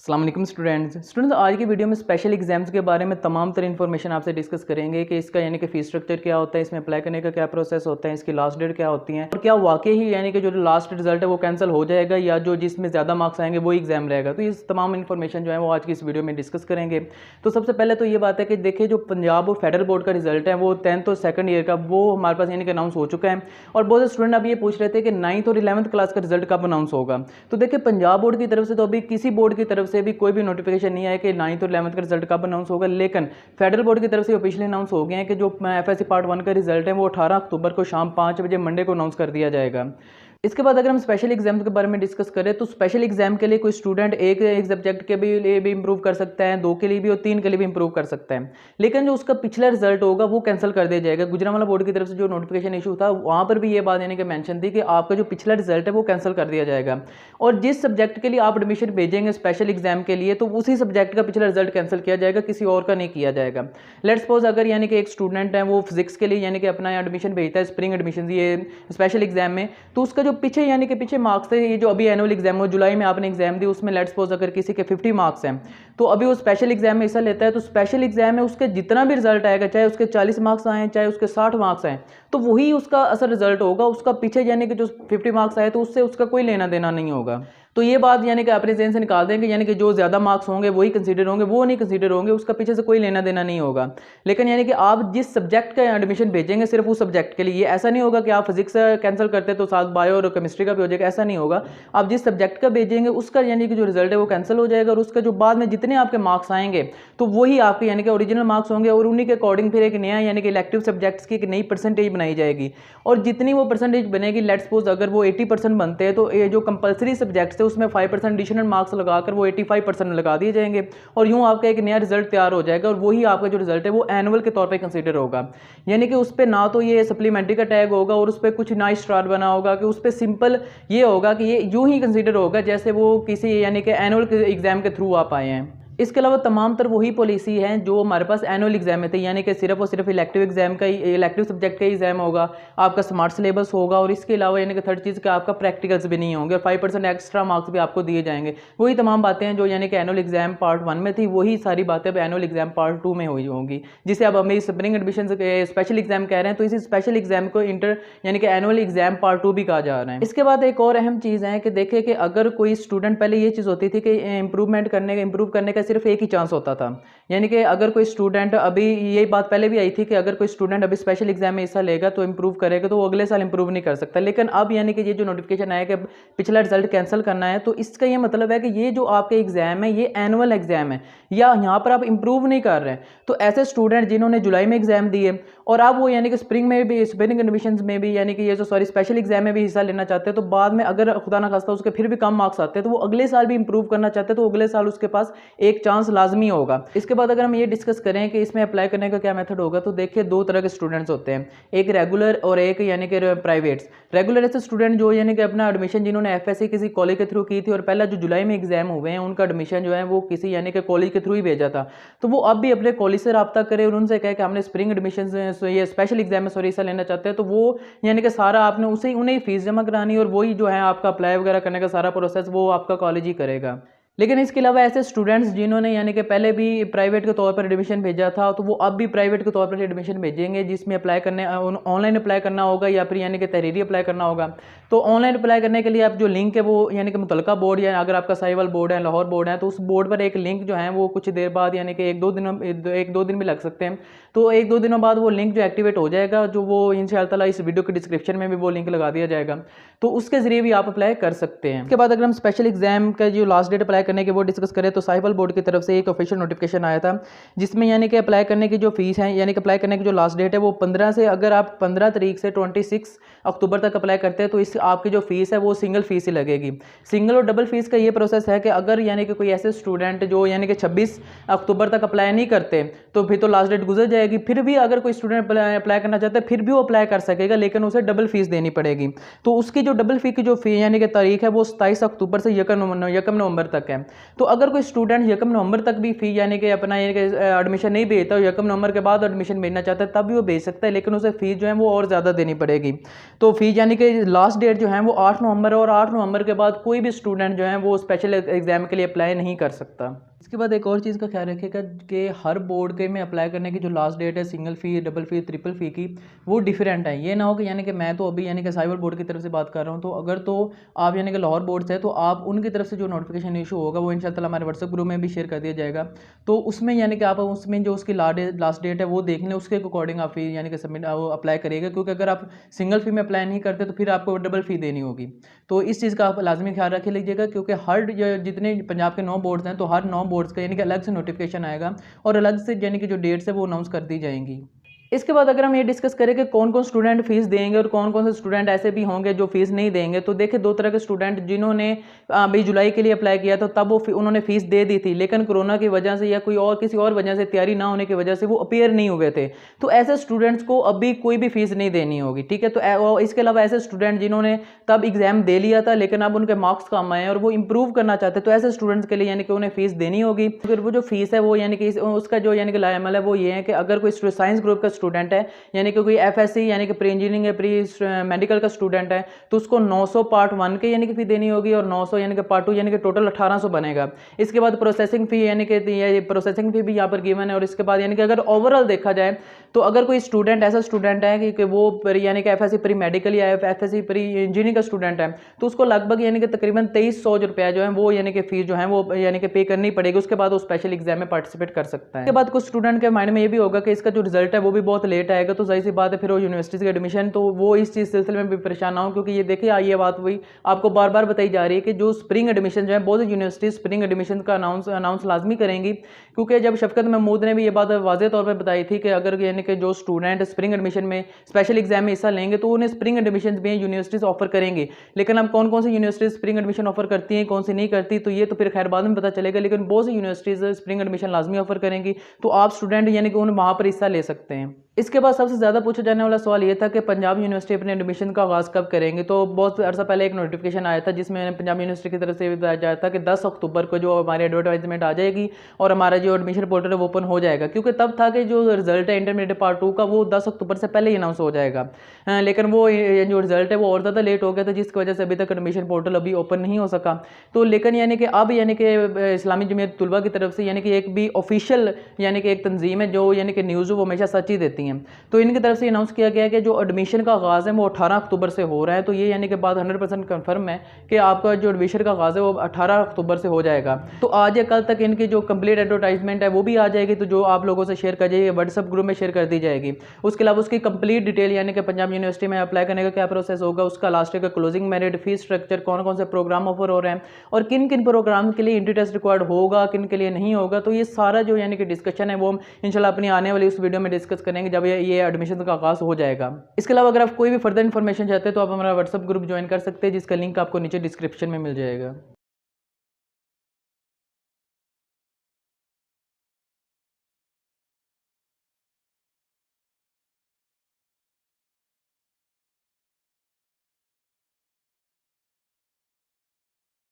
अस्सलाम वालेकुम स्टूडेंट्स आज की वीडियो में स्पेशल एग्जाम्स के बारे में तमाम तरह इन्फॉर्मेशन आपसे डिस्कस करेंगे कि इसका यानी कि फीस स्ट्रक्चर क्या होता है, इसमें अप्लाई करने का क्या प्रोसेस होता है, इसकी लास्ट डेट क्या होती है और क्या वाकई ही यानी कि जो लास्ट रिजल्ट है वो कैंसिल हो जाएगा या जो जिसमें ज़्यादा मार्क्स आएंगे वो एग्जाम रहेगा। तो इस तमाम इन्फॉर्मेशन जो है वो आज की इस वीडियो में डिस्कस करेंगे। तो सबसे पहले तो ये बात है कि देखिए जो पंजाब फेडरल बोर्ड का रिजल्ट है वो 10th और सेकंड ईयर का वो हमारे पास यानी कि अनाउंस हो चुका है और बहुत से स्टूडेंट अभी ये पूछ रहे थे कि 9th और 11th क्लास का रिजल्ट कब अनाउंस होगा। तो देखिए पंजाब बोर्ड की तरफ से तो अभी किसी बोर्ड की तरफ से भी कोई भी नोटिफिकेशन नहीं आया कि 9th और 11th का रिजल्ट कब अनाउंस होगा, लेकिन फेडरल बोर्ड की तरफ से ऑफिशियली अनाउंस हो गए हैं कि जो एफएससी पार्ट 1 का रिजल्ट है वो 18 अक्टूबर को शाम 5 बजे मंडे को अनाउंस कर दिया जाएगा। इसके बाद अगर हम स्पेशल एग्जाम के बारे में डिस्कस करें तो स्पेशल एग्जाम के लिए कोई स्टूडेंट एक सब्जेक्ट के लिए भी इंप्रूव कर सकता है, 2 के लिए भी और 3 के लिए भी इंप्रूव कर सकता है, लेकिन जो उसका पिछला रिजल्ट होगा वो कैंसिल कर दिया जाएगा। गुजरांवाला बोर्ड की तरफ से जो नोटिफिकेशन इशू था वहाँ पर भी ये बात यानी कि मेंशन थी कि आपका जो पिछला रिजल्ट है वो कैंसिल कर दिया जाएगा और जिस सब्जेक्ट के लिए आप एडमिशन भेजेंगे स्पेशल एग्जाम के लिए तो उसी सब्जेक्ट का पिछला रिजल्ट कैंसिल किया जाएगा, किसी और का नहीं किया जाएगा। लेट्स सपोज अगर यानी कि एक स्टूडेंट है वो फिजिक्स के लिए यानी कि अपना एडमिशन भेजता है स्प्रिंग एडमिशन ये स्पेशल एग्जाम में, तो उसका जो पीछे यानी कि पीछे मार्क्स थे, ये जो अभी एनुअल एग्जाम हो जुलाई में आपने एग्जाम दी उसमें लेट्स सपोज अगर किसी के 50 मार्क्स हैं तो अभी वो स्पेशल एग्जाम में हिस्सा लेता है तो स्पेशल एग्जाम में उसके जितना भी रिजल्ट आएगा चाहे उसके 40 मार्क्स आए चाहे उसके 60 मार्क्स आए तो वही उसका असर रिजल्ट होगा, उसका पीछे यानी कि जो 50 मार्क्स आए तो उससे उसका कोई लेना देना नहीं होगा। तो ये बात यानी कि अपने ज़हन से निकाल देंगे यानी कि जो ज़्यादा मार्क्स होंगे वही कंसीडर होंगे, वो नहीं कंसीडर होंगे, उसका पीछे से कोई लेना देना नहीं होगा। लेकिन यानी कि आप जिस सब्जेक्ट का एडमिशन भेजेंगे सिर्फ उस सब्जेक्ट के लिए, ऐसा नहीं होगा कि आप फिजिक्स कैंसिल करते तो साथ बायो और केमिस्ट्री का भी हो जाएगा, ऐसा नहीं होगा। आप जिस सब्जेक्ट का भेजेंगे उसका यानी कि जो रिजल्ट है वो कैंसिल हो जाएगा और उसका जो बाद में जितने आपके मार्क्स आएंगे तो वही आपके यानी कि ओरिजिनल मार्क्स होंगे और उन्हीं के अकॉर्डिंग फिर एक नया यानी कि इलेक्टिव सब्जेक्ट्स की एक नई परसेंटेज बनाई जाएगी और जितनी वो परसेंटेज बनेगी लेट्स सपोज अगर वो 80% बनते हैं तो ये जो कंपलसरी सब्जेक्ट्स है उसमें 5% एडिशनल मार्क्स लगाकर वो 85% लगा दिए जाएंगे और यूं आपका एक नया रिजल्ट तैयार हो जाएगा और वही आपका जो रिजल्ट है वो एनुअल के तौर पे कंसीडर होगा। यानी कि उस पर ना तो ये सप्लीमेंट्री का टैग होगा और उस पर कुछ ना स्टार बना होगा कि उस पर सिंपल ये होगा कि ये यूं ही कंसीडर होगा जैसे वो किसी यानी कि एनुअल एग्जाम के थ्रू आप आए हैं। इसके अलावा तमाम तर वही पॉलिसी है जो हमारे पास एनुअल एग्जाम में थी, यानी कि सिर्फ और सिर्फ इलेक्टिव एग्जाम का ही इलेक्टिव सब्जेक्ट का ही एग्जाम होगा, आपका स्मार्ट सिलेबस होगा और इसके अलावा यानी कि थर्ड चीज़ का आपका प्रैक्टिकल्स भी नहीं होंगे और 5% एक्स्ट्रा मार्क्स भी आपको दिए जाएंगे। वही तमाम बातें हैं जो यानी कि एनुअल एग्जाम पार्ट 1 में थी वही सारी बातें अब एनुअल एग्जाम पार्ट 2 में हुई होंगी, जिसे अब हमें स्प्रिंग एडमिशन स्पेशल एग्जाम कह रहे हैं। तो इसी स्पेशल एग्जाम को इंटर यानी कि एनुअल एग्जाम पार्ट 2 भी कहा जा रहा है। इसके बाद एक और अहम चीज़ है कि देखिए कि अगर कोई स्टूडेंट, पहले ये चीज़ होती थी कि इंप्रूव करने का सिर्फ एक ही चांस होता था, यानी कि अगर कोई स्टूडेंट, अभी ये बात पहले भी आई थी कि अगर कोई स्टूडेंट अभी स्पेशल एग्जाम में हिस्सा लेगा तो इंप्रूव करेगा तो वो अगले साल इंप्रूव नहीं कर सकता। लेकिन अब यानी कि ये जो नोटिफिकेशन आया कि पिछला रिजल्ट कैंसिल करना है तो इसका ये मतलब है कि ये जो आपके एग्जाम है ये एनुअल एग्जाम है या यहाँ पर आप इंप्रूव नहीं कर रहे हैं। तो ऐसे स्टूडेंट जिन्होंने जुलाई में एग्जाम दिए और अब वो यानी कि स्प्रिंग एडमिशन में भी यानी कि ये जो स्पेशल एग्जाम में भी हिस्सा लेना चाहते हैं तो बाद में अगर खुदा ना खास्ता उसके फिर भी कम मार्क्स आते हैं तो वो अगले साल भी इंप्रूव करना चाहते हैं तो अगले साल उसके पास एक चांस लाजमी होगा। इसके बाद अगर हम ये डिस्कस करें कि इसमें अप्लाई करने का क्या मेथड होगा तो देखिए दो तरह के स्टूडेंट्स होते हैं, एक रेगुलर और एक यानी कि प्राइवेट्स। रेगुलर ऐसे स्टूडेंट जो यानी कि अपना एडमिशन जिन्होंने एफएससी किसी कॉलेज के थ्रू की थी और पहला जो जुलाई में एग्जाम हुए हैं उनका एडमिशन जो है वो किसी यानी कि कॉलेज के थ्रू ही भेजा था, तो वो अब भी अपने कॉलेज से रब्ता करें और उनसे कहे कि हमने स्प्रिंग एडमिशन ये स्पेशल एग्जाम में हिस्सा लेना चाहते हैं तो वो यानी कि सारा आपने उसे उन्हें फीस जमा करानी और वही जो है आपका अप्लाई वगैरह करने का सारा प्रोसेस वो आपका कॉलेज ही करेगा। लेकिन इसके अलावा ऐसे स्टूडेंट्स जिन्होंने यानी कि पहले भी प्राइवेट के तौर पर एडमिशन भेजा था तो वो अब भी प्राइवेट के तौर पर एडमिशन भेजेंगे जिसमें अप्लाई करने ऑनलाइन अप्लाई करना होगा या फिर यानी कि तहरीरी अप्लाई करना होगा। तो ऑनलाइन अप्लाई करने के लिए आप जो लिंक है वो यानी कि मुतलका बोर्ड या अगर आपका साहिवाल बोर्ड है, लाहौर बोर्ड है, तो उस बोर्ड पर एक लिंक जो है वो कुछ देर बाद यानी कि एक दो दिन भी लग सकते हैं, तो 1-2 दिनों बाद वो लिंक जो एक्टिवेट हो जाएगा, जो वो इंशाअल्लाह इस वीडियो के डिस्क्रिप्शन में भी वो लिंक लगा दिया जाएगा, तो उसके जरिए भी आप अप्लाई कर सकते हैं। उसके बाद अगर हम स्पेशल एग्जाम का जो लास्ट डेट अप्लाई करने की वो डिस्कस करें तो साहिवाल बोर्ड की तरफ से एक ऑफिशियल नोटिफिकेशन आया था जिसमें यानी कि अप्लाई करने की जो फीस है यानी कि अप्लाई करने की जो लास्ट डेट है वो 15 से, अगर आप 15 तारीख से 26 अक्टूबर तक अप्लाई करते हैं तो इस आपकी जो फीस है वो सिंगल फीस ही लगेगी। सिंगल और डबल फीस का ये प्रोसेस है कि अगर यानी कि कोई ऐसे स्टूडेंट जो यानी कि 26 अक्टूबर तक अप्लाई नहीं करते तो फिर तो लास्ट डेट गुजर जाएगी, फिर भी अगर कोई स्टूडेंट अप्लाई करना चाहता है फिर भी वो अप्लाई कर सकेगा लेकिन उसे डबल फीस देनी पड़ेगी। तो उसकी जो डबल फी की जो फी यानी कि तारीख है वो 27 अक्टूबर से 1 नवंबर तक है। है। तो अगर कोई स्टूडेंट 1 नवंबर तक भी फी यानी कि अपना यानी कि एडमिशन नहीं भेजता और 1 नवंबर के बाद एडमिशन भेजना चाहता है तब भी वो भेज सकता है, लेकिन उसे फ़ीस जो है वो और ज़्यादा देनी पड़ेगी। तो फ़ीस यानी कि लास्ट डेट जो है वो 8 नवंबर है और 8 नवंबर के बाद कोई भी स्टूडेंट जो है वो स्पेशल एग्ज़ाम के लिए अप्लाई नहीं कर सकता। इसके बाद एक और चीज़ का ख्याल रखिएगा कि हर बोर्ड के में अप्लाई करने की जो लास्ट डेट है सिंगल फ़ी, डबल फ़ी, ट्रिपल फ़ी की, वो डिफरेंट है। ये ना हो कि यानी कि मैं तो अभी यानी कि साइबर बोर्ड की तरफ से बात कर रहा हूँ, तो अगर तो आप यानी कि लाहौर बोर्ड से है तो आप उनकी तरफ से जो नोटिफिकेशन इशू होगा वो इंशाअल्लाह हमारे व्हाट्सएप ग्रुप में भी शेयर कर दिया जाएगा। तो उसमें यानी कि आप उसमें जो उसकी लास्ट डेट है वो देख लें, उसके अकॉर्डिंग आप फ़ी यानी कि सबमिट वो अप्लाई करिएगा, क्योंकि अगर आप सिंगल फ़ी में अप्लाई नहीं करते तो फिर आपको डबल फ़ी देनी होगी। तो इस चीज़ का आप लाजमी ख्याल रख लीजिएगा, क्योंकि हर जितने पंजाब के 9 बोर्ड्स हैं तो हर 9 बोर्ड्स का यानी कि अलग से नोटिफिकेशन आएगा और अलग से यानी कि जो डेट्स है वो अनाउंस कर दी जाएंगी। इसके बाद अगर हम ये डिस्कस करें कि कौन कौन स्टूडेंट फीस देंगे और कौन कौन से स्टूडेंट ऐसे भी होंगे जो फीस नहीं देंगे, तो देखिए 2 तरह के स्टूडेंट जिन्होंने अभी जुलाई के लिए अप्लाई किया था तब वो उन्होंने फीस दे दी थी, लेकिन कोरोना की वजह से या कोई और किसी और वजह से तैयारी ना होने की वजह से वो अपीयर नहीं हुए थे। तो ऐसे स्टूडेंट्स को अभी कोई भी फीस नहीं देनी होगी, ठीक है। तो इसके अलावा ऐसे स्टूडेंट जिन्होंने तब एग्जाम दे लिया था लेकिन अब उनके मार्क्स कम आए और वो इंप्रूव करना चाहते हैं, तो ऐसे स्टूडेंट्स के लिए यानी कि उन्हें फीस देनी होगी। फिर वो जो फीस है वो यानी कि उसका जो यानी कि लाएमल है वो ये है कि अगर कोई साइंस ग्रुप का स्टूडेंट है यानी कि कोई एफएससी यानी कि प्री इंजीनियरिंग या प्री मेडिकल का स्टूडेंट है तो उसको 900 पार्ट 1 के यानी कि फी देनी होगी और 900 यानी कि पार्ट 2 यानी कि टोटल 1800 बनेगा। इसके बाद प्रोसेसिंग फी यानी कि प्रोसेसिंग फी भी यहाँ पर गिवन है। और इसके बाद यानी कि अगर ओवरऑल देखा जाए तो अगर कोई स्टूडेंट ऐसा स्टूडेंट है कि वो यानी कि एफएससी प्री मेडिकल या एफएससी प्री इंजीनियरिंग का स्टूडेंट है तो उसको लगभग यानी कि तकरीबन 2300 रुपया जो है वो यानी कि फीस जो है वो यानी कि पे करनी पड़ेगी। उसके बाद वो स्पेशल एग्जाम में पार्टिसिपेट कर सकता है। उसके बाद कुछ स्टूडेंट के माइंड में ये भी होगा कि इसका जो रिजल्ट है वो भी बहुत लेट आएगा, तो जाहिर सी बात है फिर वो यूनिवर्सिटी की एडमिशन, तो वो इस चीज़ सिलसिले में भी परेशान ना हो, क्योंकि ये देखिए ये बात वही आपको बार बार बताई जा रही है कि जो स्प्रिंग एडमिशन जो है बहुत सी यूनिवर्सिटी स्प्रिंग एडमिशन का अनाउंस लाजमी करेंगी, क्योंकि जब शफकत महमूद ने भी ये बात वाज़ेह तौर पर बताई थी कि अगर यानी कि जो स्टूडेंट स्प्रिंग एडमिशन में स्पेशल एग्जाम में हिस्सा लेंगे तो उन्हें स्प्रिंग एडमिशन में यूनिवर्सिटीज़ ऑफर करेंगे। लेकिन अब कौन कौन सी यूनिवर्सिटीज़ स्प्रिंग एडमिशन ऑफर करती हैं, कौन सी नहीं करती, तो ये तो फिर खैर बाद में पता चलेगा, लेकिन बहुत सी यूनिवर्सिटीज़ स्प्रिंग एडमिशन लाजमी ऑफर करेंगी, तो आप स्टूडेंट यानी कि उन वहाँ पर हिस्सा ले सकते हैं। इसके बाद सबसे ज़्यादा पूछा जाने वाला सवाल ये था कि पंजाब यूनिवर्सिटी अपने एडमिशन का आगाज़ कब करेंगे। तो बहुत अर्सा पहले एक नोटिफिकेशन आया था जिसमें पंजाब यूनिवर्सिटी की तरफ से बताया जाता था कि 10 अक्टूबर को जो हमारी एडवर्टाइजमेंट आ जाएगी और हमारा जो एडमिशन पोर्टल है वो ओपन हो जाएगा, क्योंकि तब था कि जो रिजल्ट है इंटरमीडिएट पार्ट 2 का वो 10 अक्टूबर से पहले ही अनाउंस हो जाएगा। लेकिन वो जो रिजल्ट है वो और ज़्यादा लेट हो गया था, जिसकी वजह से अभी तक एडमिशन पोर्टल अभी ओपन नहीं हो सका। तो लेकिन यानी कि अब यानी कि इस्लामी जमीयत तुलबा की तरफ से यानी कि एक भी ऑफिशियल यानी कि एक तंजीम है जो यानी कि न्यूज़ वो हमेशा सच ही देती हैं, तो इनकी तरफ से अनाउंस किया गया है कि जो एडमिशन का आगाज़ है वो 18 अक्टूबर से हो रहा है। तो ये यानी कि बात 100% कन्फर्म है कि आपका जो एडमिशन का आगाज़ है वो 18 अक्टूबर से हो जाएगा। तो आज या कल तक इनकी जो कंप्लीट एडवर्टाइजमेंट है वो भी आ जाएगी, तो जो आप लोगों से शेयर कर जाइए व्हाट्सएप ग्रुप में शेयर कर दी जाएगी। उसके अलावा उसकी कंप्लीट डिटेल यानी कि पंजाब यूनिवर्सिटी में अप्लाई करने का क्या प्रोसेस होगा, उसका लास्ट ईयर का क्लोजिंग मेरिट, फीस स्ट्रक्चर, कौन कौन से प्रोग्राम ऑफर हो रहे हैं और किन किन प्रोग्राम के लिए इंट्री टेस्ट रिक्वायर्ड होगा, किन के लिए नहीं होगा, तो ये सारा जो यानी कि डिस्कशन है वो हम इंशाल्लाह अपनी आने वाली उस वीडियो में डिस्कस करेंगे जब ये एडमिशन का आगाज़ हो जाएगा। इसके अलावा अगर आप कोई भी फर्दर इन्फॉर्मेशन चाहते हैं तो आप हमारा व्हाट्सएप ग्रुप ज्वाइन कर सकते हैं, जिसका लिंक आपको नीचे डिस्क्रिप्शन में मिल जाएगा।